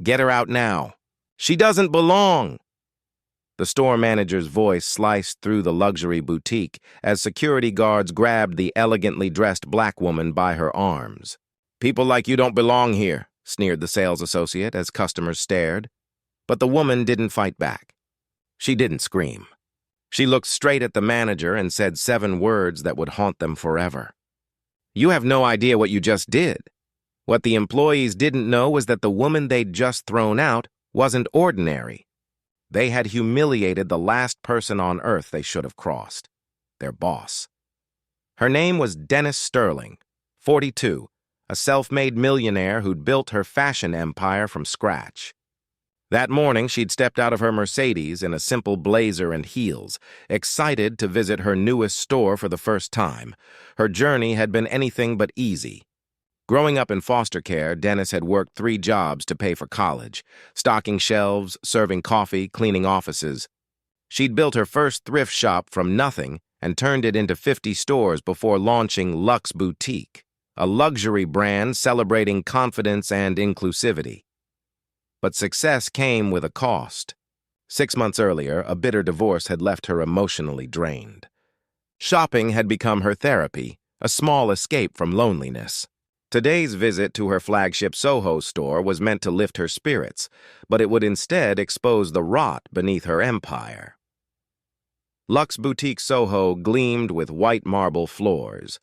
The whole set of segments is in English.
Get her out now. She doesn't belong. The store manager's voice sliced through the luxury boutique as security guards grabbed the elegantly dressed black woman by her arms. People like you don't belong here, sneered the sales associate as customers stared. But the woman didn't fight back. She didn't scream. She looked straight at the manager and said 7 words that would haunt them forever. You have no idea what you just did. What the employees didn't know was that the woman they'd just thrown out wasn't ordinary. They had humiliated the last person on earth they should have crossed, their boss. Her name was Dennis Sterling, 42, a self-made millionaire who'd built her fashion empire from scratch. That morning, she'd stepped out of her Mercedes in a simple blazer and heels, excited to visit her newest store for the first time. Her journey had been anything but easy. Growing up in foster care, Dennis had worked 3 jobs to pay for college, stocking shelves, serving coffee, cleaning offices. She'd built her first thrift shop from nothing and turned it into 50 stores before launching Luxe Boutique, a luxury brand celebrating confidence and inclusivity. But success came with a cost. 6 months earlier, a bitter divorce had left her emotionally drained. Shopping had become her therapy, a small escape from loneliness. Today's visit to her flagship Soho store was meant to lift her spirits, but it would instead expose the rot beneath her empire. Luxe Boutique Soho gleamed with white marble floors,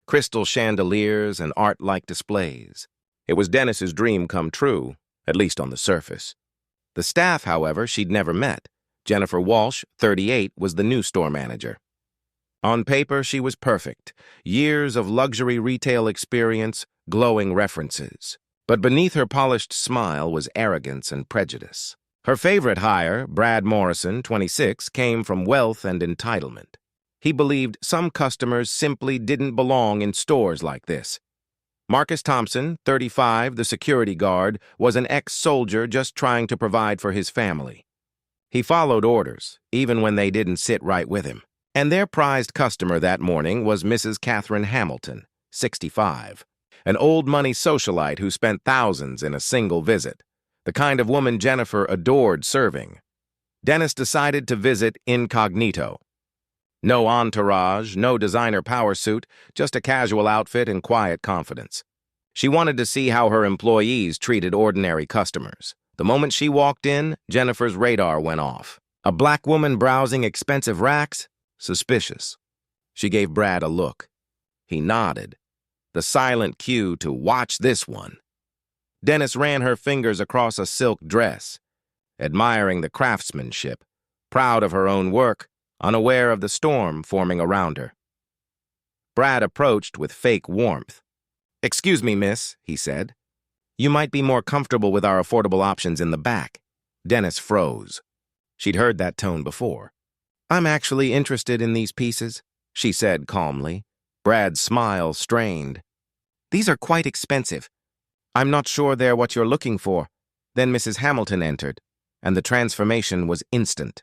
crystal chandeliers, and art-like displays. It was Dennis's dream come true, at least on the surface. The staff, however, she'd never met. Jennifer Walsh, 38, was the new store manager. On paper, she was perfect. Years of luxury retail experience, glowing references. But beneath her polished smile was arrogance and prejudice. Her favorite hire, Brad Morrison, 26, came from wealth and entitlement. He believed some customers simply didn't belong in stores like this. Marcus Thompson, 35, the security guard, was an ex-soldier just trying to provide for his family. He followed orders, even when they didn't sit right with him. And their prized customer that morning was Mrs. Catherine Hamilton, 65, an old-money socialite who spent thousands in a single visit, the kind of woman Jennifer adored serving. Dennis decided to visit incognito. No entourage, no designer power suit, just a casual outfit and quiet confidence. She wanted to see how her employees treated ordinary customers. The moment she walked in, Jennifer's radar went off. A black woman browsing expensive racks? Suspicious. She gave Brad a look. He nodded. The silent cue to watch this one. Dennis ran her fingers across a silk dress, admiring the craftsmanship, proud of her own work, unaware of the storm forming around her. Brad approached with fake warmth. "Excuse me, miss," he said. "You might be more comfortable with our affordable options in the back." Dennis froze. She'd heard that tone before. "I'm actually interested in these pieces," she said calmly. Brad's smile strained. "These are quite expensive. I'm not sure they're what you're looking for." Then Mrs. Hamilton entered, and the transformation was instant.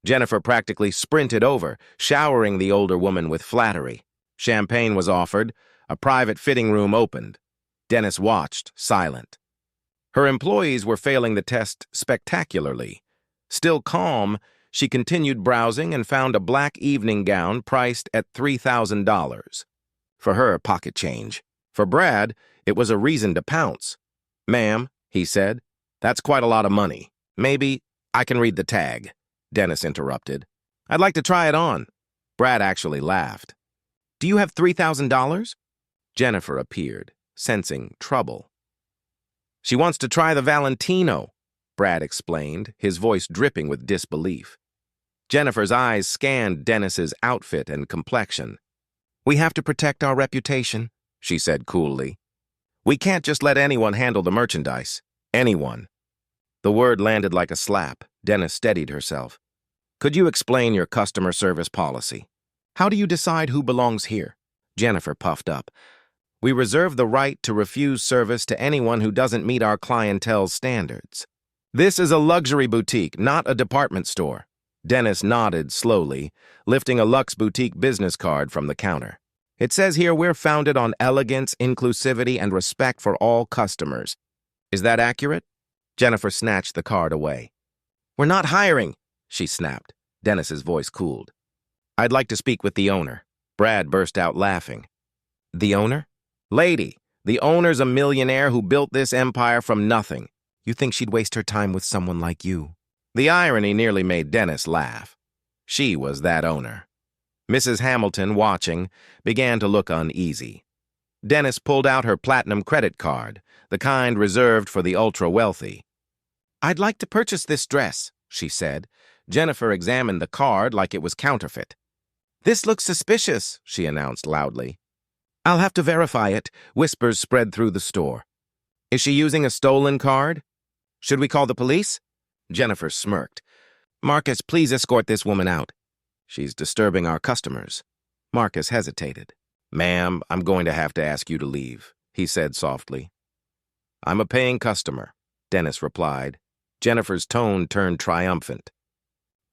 Jennifer practically sprinted over, showering the older woman with flattery. Champagne was offered. A private fitting room opened. Dennis watched, silent. Her employees were failing the test spectacularly. Still calm, she continued browsing and found a black evening gown priced at $3,000. For her, pocket change. For Brad, it was a reason to pounce. "Ma'am," he said, "that's quite a lot of money. Maybe I can read the tag." Dennis interrupted. "I'd like to try it on." Brad actually laughed. "Do you have $3,000? Jennifer appeared, sensing trouble. "She wants to try the Valentino," Brad explained, his voice dripping with disbelief. Jennifer's eyes scanned Dennis's outfit and complexion. "We have to protect our reputation," she said coolly. "We can't just let anyone handle the merchandise. Anyone." The word landed like a slap. Dennis steadied herself. "Could you explain your customer service policy? How do you decide who belongs here?" Jennifer puffed up. "We reserve the right to refuse service to anyone who doesn't meet our clientele's standards. This is a luxury boutique, not a department store." Dennis nodded slowly, lifting a Luxe Boutique business card from the counter. "It says here we're founded on elegance, inclusivity, and respect for all customers. Is that accurate?" Jennifer snatched the card away. "We're not hiring," she snapped. Dennis's voice cooled. "I'd like to speak with the owner." Brad burst out laughing. "The owner?" "Lady, the owner's a millionaire who built this empire from nothing. You think she'd waste her time with someone like you?" The irony nearly made Dennis laugh. She was that owner. Mrs. Hamilton, watching, began to look uneasy. Dennis pulled out her platinum credit card, the kind reserved for the ultra-wealthy. "I'd like to purchase this dress," she said. Jennifer examined the card like it was counterfeit. "This looks suspicious," she announced loudly. "I'll have to verify it," whispers spread through the store. "Is she using a stolen card? Should we call the police?" Jennifer smirked. "Marcus, please escort this woman out. She's disturbing our customers." Marcus hesitated. "Ma'am, I'm going to have to ask you to leave," he said softly. "I'm a paying customer," Dennis replied. Jennifer's tone turned triumphant.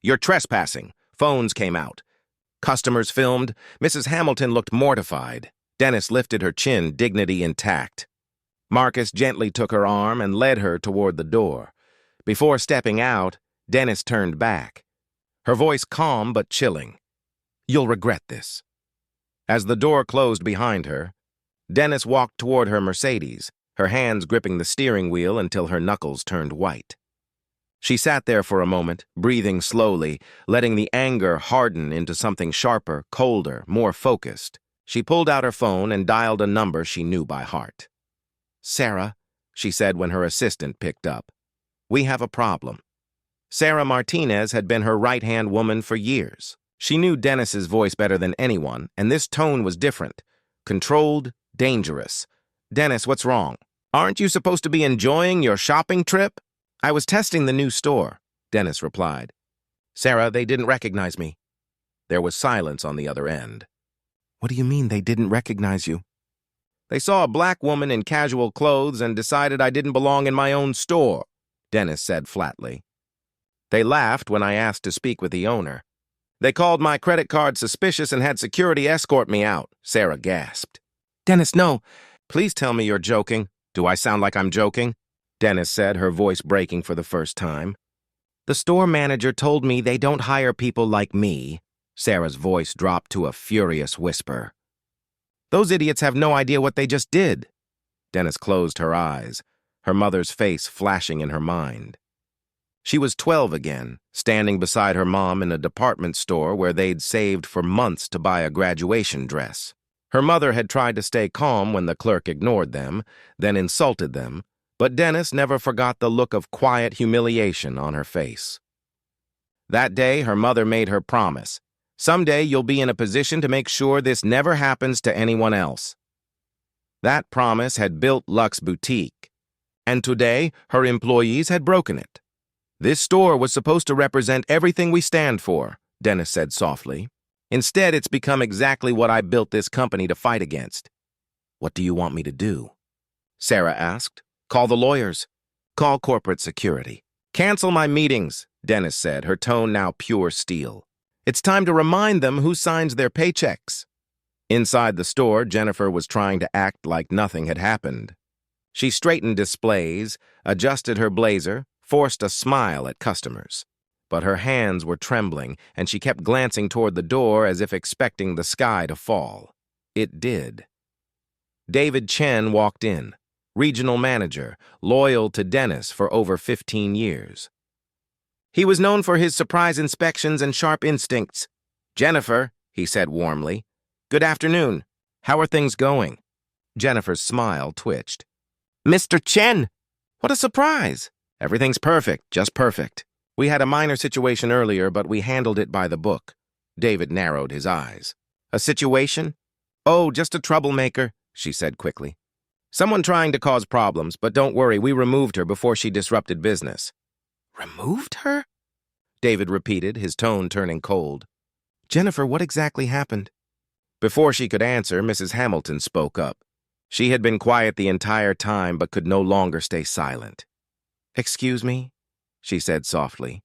"You're trespassing." Phones came out. Customers filmed. Mrs. Hamilton looked mortified. Dennis lifted her chin, dignity intact. Marcus gently took her arm and led her toward the door. Before stepping out, Dennis turned back. Her voice calm but chilling. "You'll regret this." As the door closed behind her, Dennis walked toward her Mercedes, her hands gripping the steering wheel until her knuckles turned white. She sat there for a moment, breathing slowly, letting the anger harden into something sharper, colder, more focused. She pulled out her phone and dialed a number she knew by heart. "Sarah," she said when her assistant picked up. "We have a problem." Sarah Martinez had been her right-hand woman for years. She knew Dennis's voice better than anyone, and this tone was different. Controlled, dangerous. "Dennis, what's wrong? Aren't you supposed to be enjoying your shopping trip?" "I was testing the new store," Dennis replied. "Sarah, they didn't recognize me." There was silence on the other end. "What do you mean they didn't recognize you?" "They saw a black woman in casual clothes and decided I didn't belong in my own store," Dennis said flatly. "They laughed when I asked to speak with the owner. They called my credit card suspicious and had security escort me out," Sarah gasped. "Dennis, no. Please tell me you're joking." "Do I sound like I'm joking?" Dennis said, her voice breaking for the first time. "The store manager told me they don't hire people like me." Sarah's voice dropped to a furious whisper. "Those idiots have no idea what they just did." Dennis closed her eyes, her mother's face flashing in her mind. She was 12 again, standing beside her mom in a department store where they'd saved for months to buy a graduation dress. Her mother had tried to stay calm when the clerk ignored them, then insulted them, but Dennis never forgot the look of quiet humiliation on her face. That day, her mother made her promise. "Someday you'll be in a position to make sure this never happens to anyone else." That promise had built Luxe Boutique, and today her employees had broken it. "This store was supposed to represent everything we stand for," Dennis said softly. "Instead, it's become exactly what I built this company to fight against." "What do you want me to do?" Sarah asked. "Call the lawyers. Call corporate security." "Cancel my meetings," Dennis said, her tone now pure steel. "It's time to remind them who signs their paychecks." Inside the store, Jennifer was trying to act like nothing had happened. She straightened displays, adjusted her blazer, forced a smile at customers. But her hands were trembling, and she kept glancing toward the door as if expecting the sky to fall. It did. David Chen walked in, regional manager, loyal to Dennis for over 15 years. He was known for his surprise inspections and sharp instincts. "Jennifer," he said warmly, "good afternoon. How are things going?" Jennifer's smile twitched. "Mr. Chen! What a surprise! Everything's perfect, just perfect. We had a minor situation earlier, but we handled it by the book." David narrowed his eyes. "A situation?" "Oh, just a troublemaker," she said quickly. "Someone trying to cause problems, but don't worry, we removed her before she disrupted business." "Removed her?" David repeated, his tone turning cold. "Jennifer, what exactly happened?" Before she could answer, Mrs. Hamilton spoke up. She had been quiet the entire time but could no longer stay silent. "Excuse me?" she said softly.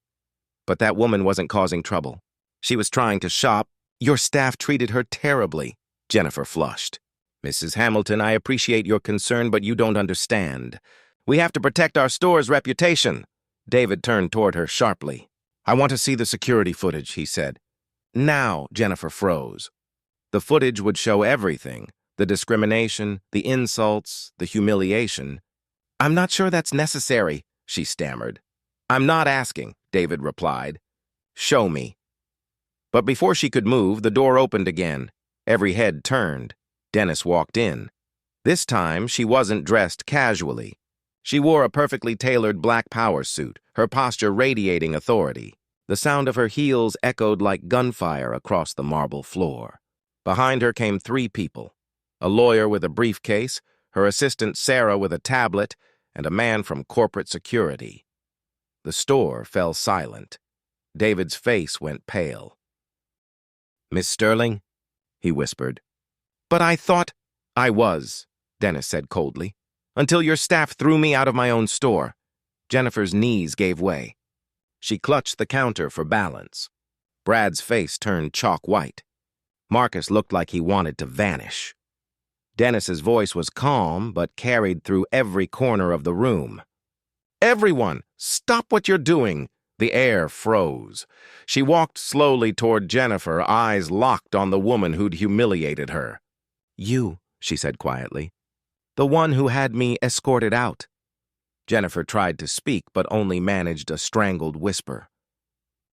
"But that woman wasn't causing trouble. She was trying to shop. Your staff treated her terribly." Jennifer flushed. "Mrs. Hamilton, I appreciate your concern, but you don't understand. We have to protect our store's reputation. David turned toward her sharply. I want to see the security footage, he said. Now, Jennifer froze. The footage would show everything, the discrimination, the insults, the humiliation. I'm not sure that's necessary, she stammered. I'm not asking, David replied. Show me. But before she could move, the door opened again. Every head turned. Dennis walked in. This time, she wasn't dressed casually. She wore a perfectly tailored black power suit, her posture radiating authority. The sound of her heels echoed like gunfire across the marble floor. Behind her came 3 people, a lawyer with a briefcase, her assistant Sarah with a tablet, and a man from corporate security. The store fell silent. David's face went pale. Miss Sterling? He whispered. But I thought I was, Dennis said coldly, until your staff threw me out of my own store. Jennifer's knees gave way. She clutched the counter for balance. Brad's face turned chalk white. Marcus looked like he wanted to vanish. Dennis's voice was calm, but carried through every corner of the room. Everyone, stop what you're doing! The air froze. She walked slowly toward Jennifer, eyes locked on the woman who'd humiliated her. You, she said quietly. The one who had me escorted out. Jennifer tried to speak, but only managed a strangled whisper.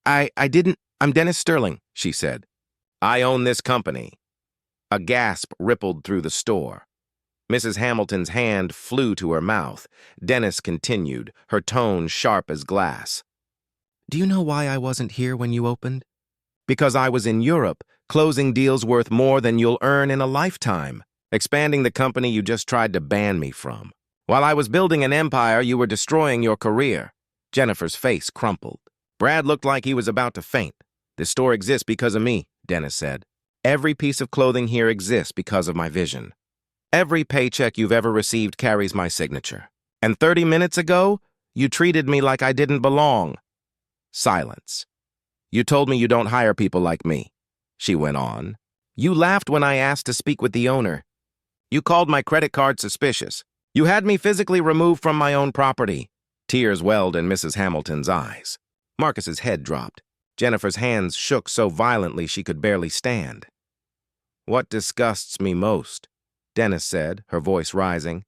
I'm Dennis Sterling, she said. I own this company. A gasp rippled through the store. Mrs. Hamilton's hand flew to her mouth. Dennis continued, her tone sharp as glass. Do you know why I wasn't here when you opened? Because I was in Europe, closing deals worth more than you'll earn in a lifetime, expanding the company you just tried to ban me from. While I was building an empire, you were destroying your career. Jennifer's face crumpled. Brad looked like he was about to faint. This store exists because of me, Dennis said. Every piece of clothing here exists because of my vision. Every paycheck you've ever received carries my signature. And 30 minutes ago, you treated me like I didn't belong. Silence. You told me you don't hire people like me, she went on. You laughed when I asked to speak with the owner. You called my credit card suspicious. You had me physically removed from my own property. Tears welled in Mrs. Hamilton's eyes. Marcus's head dropped. Jennifer's hands shook so violently she could barely stand. What disgusts me most, Dennis said, her voice rising,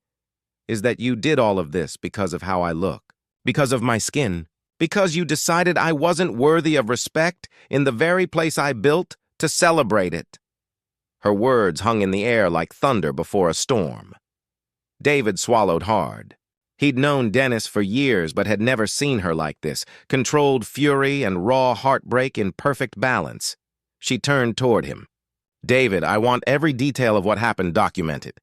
is that you did all of this because of how I look, because of my skin, because you decided I wasn't worthy of respect in the very place I built to celebrate it. Her words hung in the air like thunder before a storm. David swallowed hard. He'd known Dennis for years but had never seen her like this, controlled fury and raw heartbreak in perfect balance. She turned toward him. David, I want every detail of what happened documented.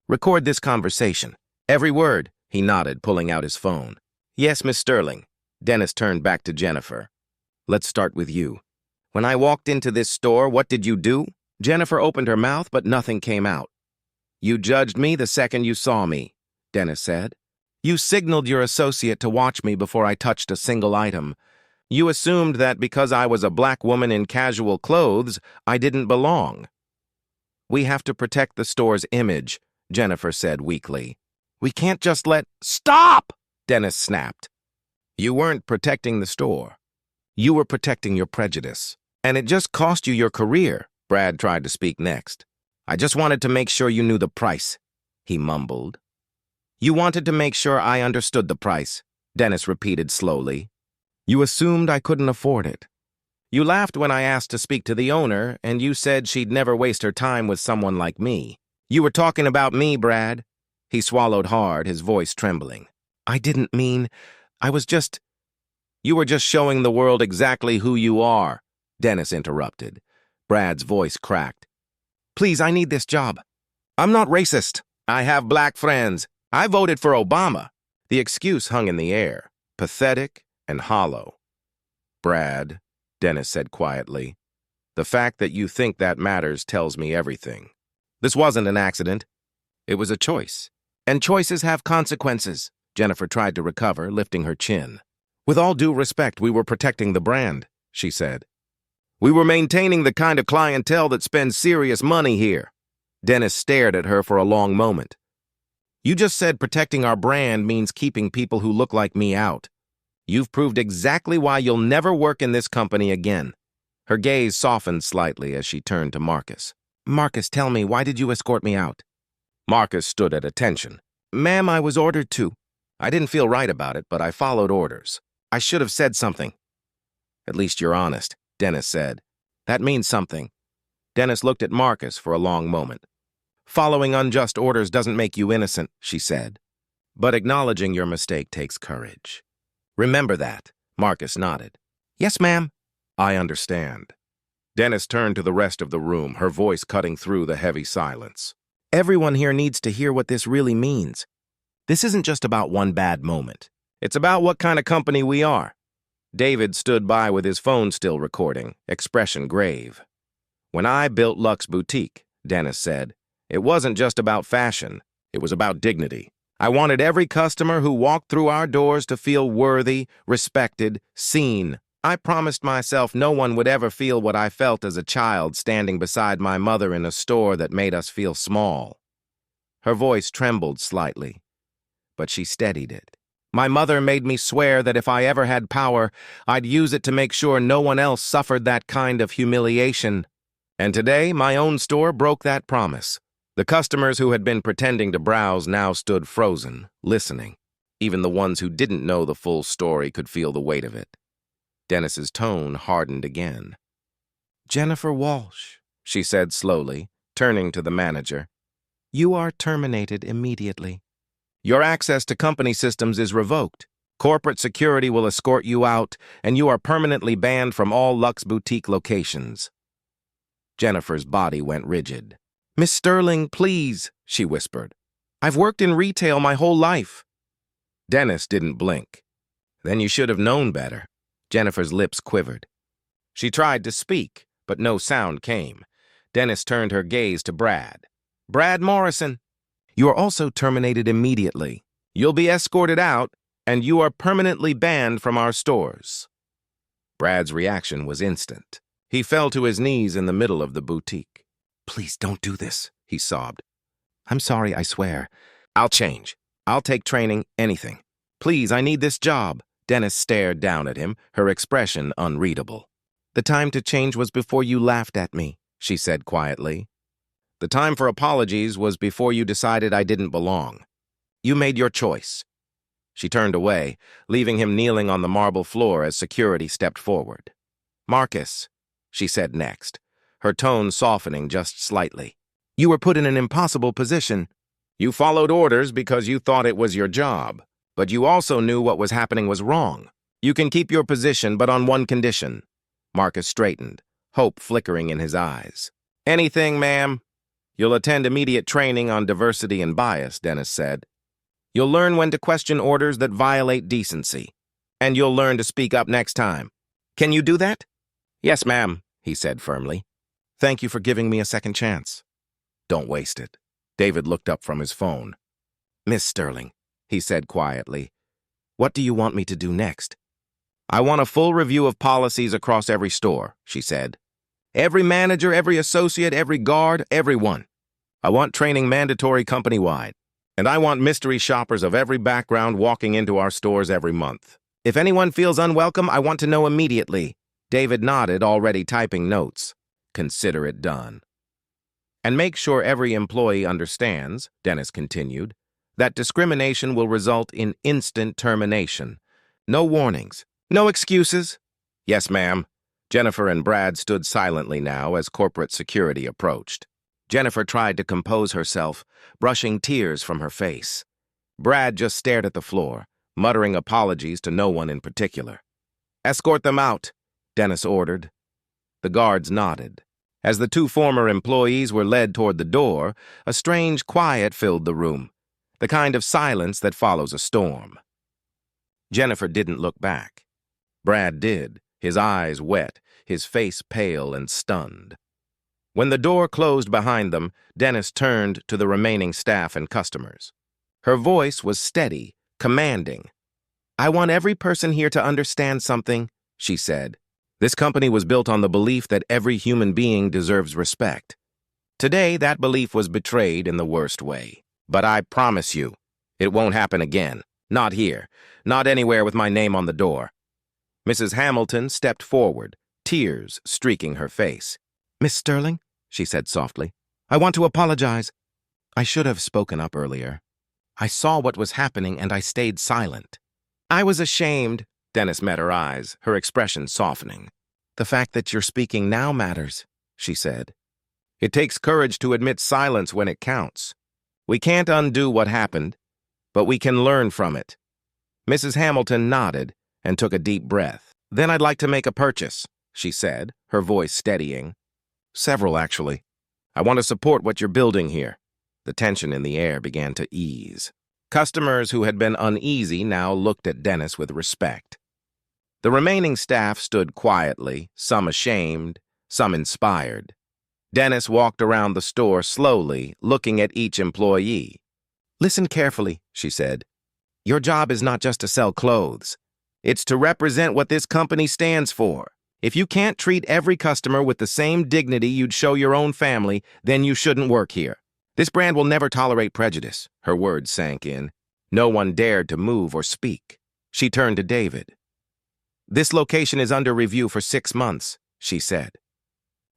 Record this conversation. Every word, he nodded, pulling out his phone. Yes, Miss Sterling. Dennis turned back to Jennifer. Let's start with you. When I walked into this store, what did you do? Jennifer opened her mouth, but nothing came out. You judged me the second you saw me, Dennis said. You signaled your associate to watch me before I touched a single item. You assumed that because I was a black woman in casual clothes, I didn't belong. We have to protect the store's image, Jennifer said weakly. We can't just let— Stop! Dennis snapped. You weren't protecting the store. You were protecting your prejudice. And it just cost you your career, Brad tried to speak next. I just wanted to make sure you knew the price, he mumbled. You wanted to make sure I understood the price, Dennis repeated slowly. You assumed I couldn't afford it. You laughed when I asked to speak to the owner, and you said she'd never waste her time with someone like me. You were talking about me, Brad. He swallowed hard, his voice trembling. I didn't mean— You were just showing the world exactly who you are, Dennis interrupted. Brad's voice cracked. Please, I need this job. I'm not racist. I have black friends. I voted for Obama. The excuse hung in the air, pathetic and hollow. Brad, Dennis said quietly, the fact that you think that matters tells me everything. This wasn't an accident. It was a choice. And choices have consequences. Jennifer tried to recover, lifting her chin. With all due respect, we were protecting the brand, she said. We were maintaining the kind of clientele that spends serious money here. Dennis stared at her for a long moment. You just said protecting our brand means keeping people who look like me out. You've proved exactly why you'll never work in this company again." Her gaze softened slightly as she turned to Marcus. "Marcus, tell me, why did you escort me out?" Marcus stood at attention. "Ma'am, I was ordered to. I didn't feel right about it, but I followed orders. I should have said something." "At least you're honest," Dennis said. "That means something." Dennis looked at Marcus for a long moment. "Following unjust orders doesn't make you innocent," she said. "But acknowledging your mistake takes courage. Remember that." Marcus nodded. "Yes, ma'am." "I understand." Dennis turned to the rest of the room, her voice cutting through the heavy silence. "Everyone here needs to hear what this really means. This isn't just about one bad moment. It's about what kind of company we are." David stood by with his phone still recording, expression grave. "When I built Luxe Boutique," Dennis said, "it wasn't just about fashion. It was about dignity. I wanted every customer who walked through our doors to feel worthy, respected, seen. I promised myself no one would ever feel what I felt as a child standing beside my mother in a store that made us feel small." Her voice trembled slightly, but she steadied it. "My mother made me swear that if I ever had power, I'd use it to make sure no one else suffered that kind of humiliation. And today, my own store broke that promise." The customers who had been pretending to browse now stood frozen, listening. Even the ones who didn't know the full story could feel the weight of it. Dennis's tone hardened again. "Jennifer Walsh," she said slowly, turning to the manager, "you are terminated immediately. Your access to company systems is revoked. Corporate security will escort you out, and you are permanently banned from all Luxe Boutique locations." Jennifer's body went rigid. "Miss Sterling, please," she whispered. "I've worked in retail my whole life." Dennis didn't blink. "Then you should have known better." Jennifer's lips quivered. She tried to speak, but no sound came. Dennis turned her gaze to Brad. "Brad Morrison, you are also terminated immediately. You'll be escorted out, and you are permanently banned from our stores." Brad's reaction was instant. He fell to his knees in the middle of the boutique. "Please don't do this," he sobbed. "I'm sorry, I swear. I'll change. I'll take training, anything. Please, I need this job." Dennis stared down at him, her expression unreadable. "The time to change was before you laughed at me," she said quietly. "The time for apologies was before you decided I didn't belong. You made your choice." She turned away, leaving him kneeling on the marble floor as security stepped forward. "Marcus," she said next, her tone softening just slightly. "You were put in an impossible position. You followed orders because you thought it was your job, but you also knew what was happening was wrong. You can keep your position, but on one condition." Marcus straightened, hope flickering in his eyes. "Anything, ma'am?" "You'll attend immediate training on diversity and bias," Dennis said. "You'll learn when to question orders that violate decency. And you'll learn to speak up next time. Can you do that?" "Yes, ma'am," he said firmly. "Thank you for giving me a second chance." "Don't waste it." David looked up from his phone. "Miss Sterling," he said quietly, "what do you want me to do next?" "I want a full review of policies across every store," she said. "Every manager, every associate, every guard, everyone. I want training mandatory company-wide. And I want mystery shoppers of every background walking into our stores every month. If anyone feels unwelcome, I want to know immediately." David nodded, already typing notes. "Consider it done." "And make sure every employee understands," Dennis continued, "that discrimination will result in instant termination. No warnings. No excuses." "Yes, ma'am." Jennifer and Brad stood silently now as corporate security approached. Jennifer tried to compose herself, brushing tears from her face. Brad just stared at the floor, muttering apologies to no one in particular. "Escort them out," Dennis ordered. The guards nodded. As the two former employees were led toward the door, a strange quiet filled the room, the kind of silence that follows a storm. Jennifer didn't look back. Brad did, his eyes wet, his face pale and stunned. When the door closed behind them, Dennis turned to the remaining staff and customers. Her voice was steady, commanding. "I want every person here to understand something," she said. "This company was built on the belief that every human being deserves respect. Today, that belief was betrayed in the worst way. But I promise you, it won't happen again. Not here. Not anywhere with my name on the door. Mrs. Hamilton stepped forward, tears streaking her face. "Miss Sterling," she said softly, "I want to apologize. I should have spoken up earlier. I saw what was happening and I stayed silent." "I was ashamed." Dennis met her eyes, her expression softening. "The fact that you're speaking now matters," she said. "It takes courage to admit silence when it counts. We can't undo what happened, but we can learn from it." Mrs. Hamilton nodded and took a deep breath. "Then I'd like to make a purchase," she said, her voice steadying. "Several, actually. I want to support what you're building here." The tension in the air began to ease. Customers who had been uneasy now looked at Dennis with respect. The remaining staff stood quietly, some ashamed, some inspired. Dennis walked around the store slowly, looking at each employee. "Listen carefully," she said. "Your job is not just to sell clothes. It's to represent what this company stands for. If you can't treat every customer with the same dignity you'd show your own family, then you shouldn't work here. This brand will never tolerate prejudice." Her words sank in. No one dared to move or speak. She turned to David. "This location is under review for 6 months," she said.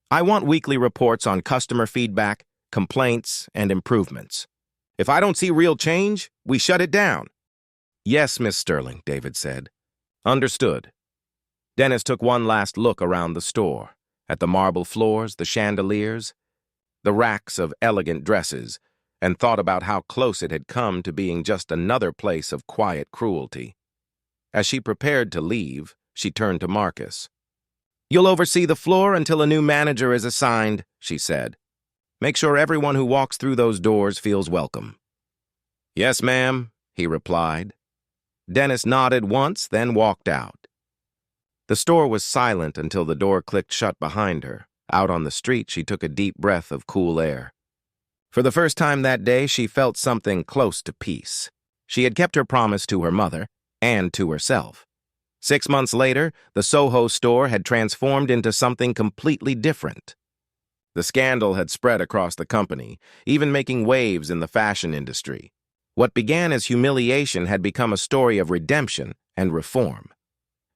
"I want weekly reports on customer feedback, complaints, and improvements. If I don't see real change, we shut it down." "Yes, Miss Sterling," David said. "Understood." Dennis took one last look around the store, at the marble floors, the chandeliers, the racks of elegant dresses, and thought about how close it had come to being just another place of quiet cruelty. As she prepared to leave, she turned to Marcus. "You'll oversee the floor until a new manager is assigned," she said. "Make sure everyone who walks through those doors feels welcome." "Yes, ma'am," he replied. Dennis nodded once, then walked out. The store was silent until the door clicked shut behind her. Out on the street, she took a deep breath of cool air. For the first time that day, she felt something close to peace. She had kept her promise to her mother and to herself. 6 months later, the Soho store had transformed into something completely different. The scandal had spread across the company, even making waves in the fashion industry. What began as humiliation had become a story of redemption and reform.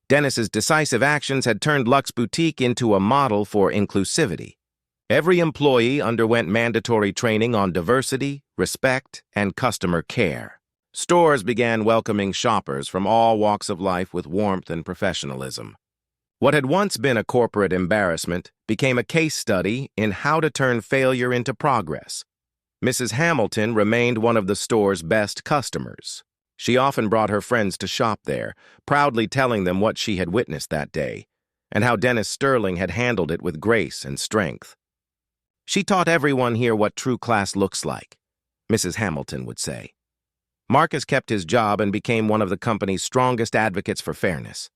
Dennis's decisive actions had turned Luxe Boutique into a model for inclusivity. Every employee underwent mandatory training on diversity, respect, and customer care. Stores began welcoming shoppers from all walks of life with warmth and professionalism. What had once been a corporate embarrassment became a case study in how to turn failure into progress. Mrs. Hamilton remained one of the store's best customers. She often brought her friends to shop there, proudly telling them what she had witnessed that day, and how Dennis Sterling had handled it with grace and strength. "She taught everyone here what true class looks like," Mrs. Hamilton would say. Marcus kept his job and became one of the company's strongest advocates for fairness.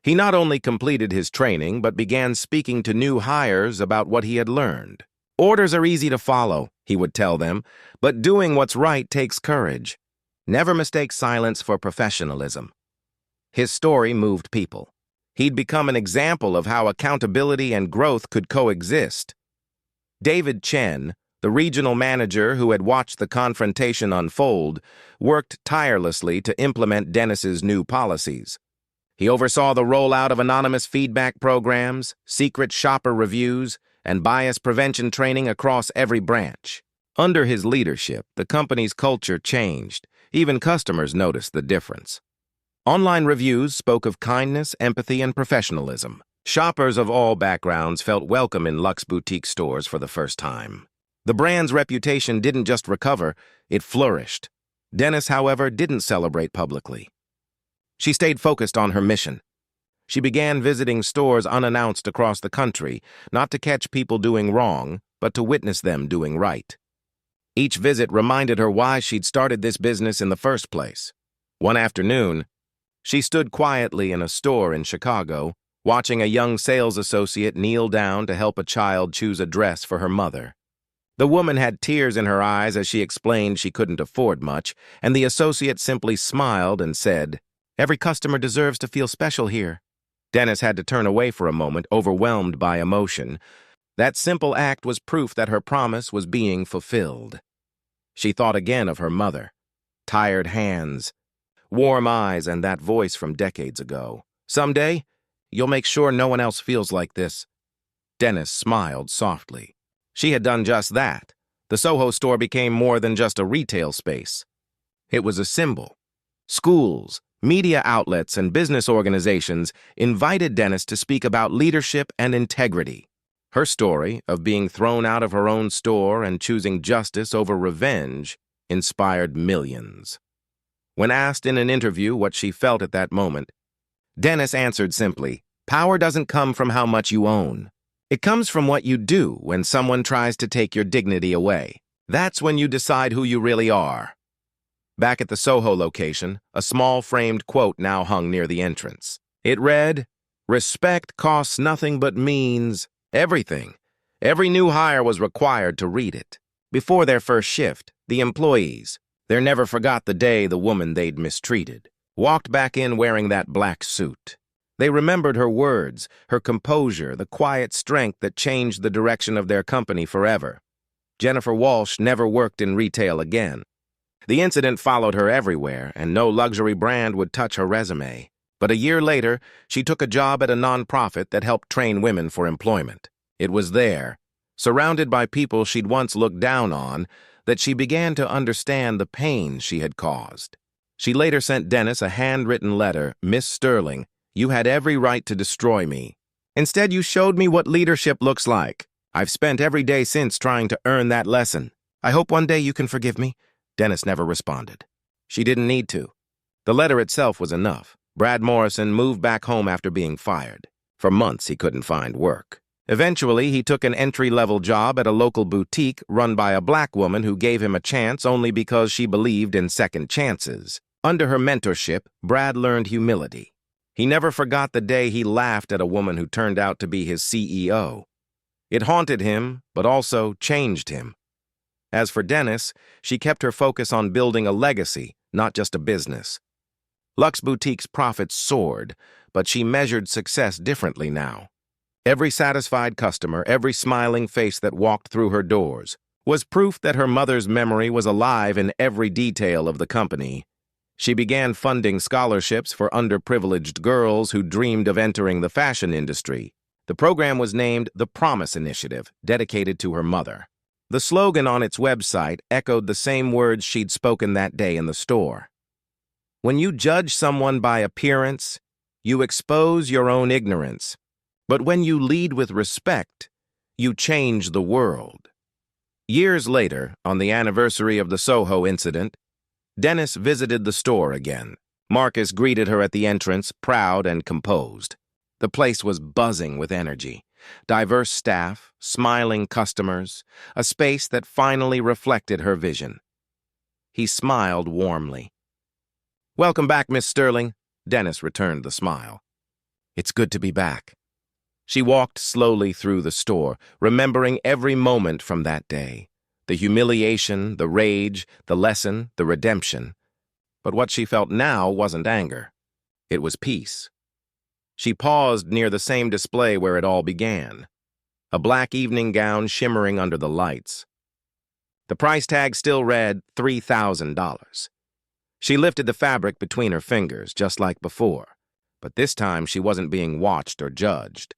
He not only completed his training, but began speaking to new hires about what he had learned. "Orders are easy to follow," he would tell them, "but doing what's right takes courage. Never mistake silence for professionalism." His story moved people. He'd become an example of how accountability and growth could coexist. David Chen, the regional manager who had watched the confrontation unfold, worked tirelessly to implement Dennis's new policies. He oversaw the rollout of anonymous feedback programs, secret shopper reviews, and bias prevention training across every branch. Under his leadership, the company's culture changed. Even customers noticed the difference. Online reviews spoke of kindness, empathy, and professionalism. Shoppers of all backgrounds felt welcome in Luxe Boutique stores for the first time. The brand's reputation didn't just recover, it flourished. Dennis, however, didn't celebrate publicly. She stayed focused on her mission. She began visiting stores unannounced across the country, not to catch people doing wrong, but to witness them doing right. Each visit reminded her why she'd started this business in the first place. One afternoon, she stood quietly in a store in Chicago, watching a young sales associate kneel down to help a child choose a dress for her mother. The woman had tears in her eyes as she explained she couldn't afford much, and the associate simply smiled and said, "Every customer deserves to feel special here." Dennis had to turn away for a moment, overwhelmed by emotion. That simple act was proof that her promise was being fulfilled. She thought again of her mother. Tired hands, warm eyes, and that voice from decades ago. Someday, you'll make sure no one else feels like this. Dennis smiled softly. She had done just that. The Soho store became more than just a retail space. It was a symbol. Schools, media outlets, and business organizations invited Dennis to speak about leadership and integrity. Her story of being thrown out of her own store and choosing justice over revenge inspired millions. When asked in an interview what she felt at that moment, Dennis answered simply, "Power doesn't come from how much you own. It comes from what you do when someone tries to take your dignity away. That's when you decide who you really are." Back at the Soho location, a small framed quote now hung near the entrance. It read, "Respect costs nothing but means everything." Every new hire was required to read it. Before their first shift, the employees, they never forgot the day the woman they'd mistreated, walked back in wearing that black suit. They remembered her words, her composure, the quiet strength that changed the direction of their company forever. Jennifer Walsh never worked in retail again. The incident followed her everywhere, and no luxury brand would touch her resume. But a year later, she took a job at a nonprofit that helped train women for employment. It was there, surrounded by people she'd once looked down on, that she began to understand the pain she had caused. She later sent Dennis a handwritten letter, "Miss Sterling, you had every right to destroy me. Instead, you showed me what leadership looks like. I've spent every day since trying to earn that lesson. I hope one day you can forgive me." Dennis never responded. She didn't need to. The letter itself was enough. Brad Morrison moved back home after being fired. For months, he couldn't find work. Eventually, he took an entry-level job at a local boutique run by a black woman who gave him a chance only because she believed in second chances. Under her mentorship, Brad learned humility. He never forgot the day he laughed at a woman who turned out to be his CEO. It haunted him, but also changed him. As for Dennis, she kept her focus on building a legacy, not just a business. Luxe Boutique's profits soared, but she measured success differently now. Every satisfied customer, every smiling face that walked through her doors, was proof that her mother's memory was alive in every detail of the company. She began funding scholarships for underprivileged girls who dreamed of entering the fashion industry. The program was named the Promise Initiative, dedicated to her mother. The slogan on its website echoed the same words she'd spoken that day in the store. When you judge someone by appearance, you expose your own ignorance. But when you lead with respect, you change the world. Years later, on the anniversary of the Soho incident, Dennis visited the store again. Marcus greeted her at the entrance, proud and composed. The place was buzzing with energy. Diverse staff, smiling customers, a space that finally reflected her vision. He smiled warmly. "Welcome back, Miss Sterling." Dennis returned the smile. "It's good to be back." She walked slowly through the store, remembering every moment from that day. The humiliation, the rage, the lesson, the redemption. But what she felt now wasn't anger. It was peace. She paused near the same display where it all began. A black evening gown shimmering under the lights. The price tag still read $3,000. She lifted the fabric between her fingers, just like before. But this time she wasn't being watched or judged.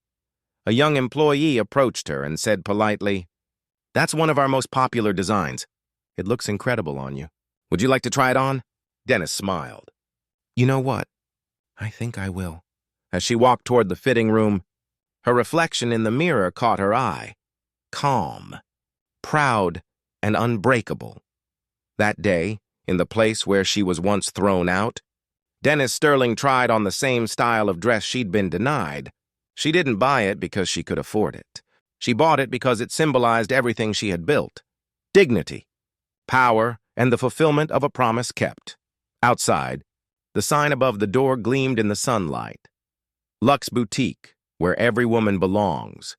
A young employee approached her and said politely, "That's one of our most popular designs. It looks incredible on you. Would you like to try it on?" Dennis smiled. "You know what? I think I will." As she walked toward the fitting room, her reflection in the mirror caught her eye. Calm, proud, and unbreakable. That day, in the place where she was once thrown out, Dennis Sterling tried on the same style of dress she'd been denied. She didn't buy it because she could afford it. She bought it because it symbolized everything she had built: dignity, power, and the fulfillment of a promise kept. Outside, the sign above the door gleamed in the sunlight. Luxe Boutique, where every woman belongs.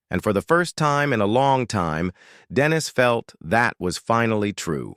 And for the first time in a long time, Dennis felt that was finally true.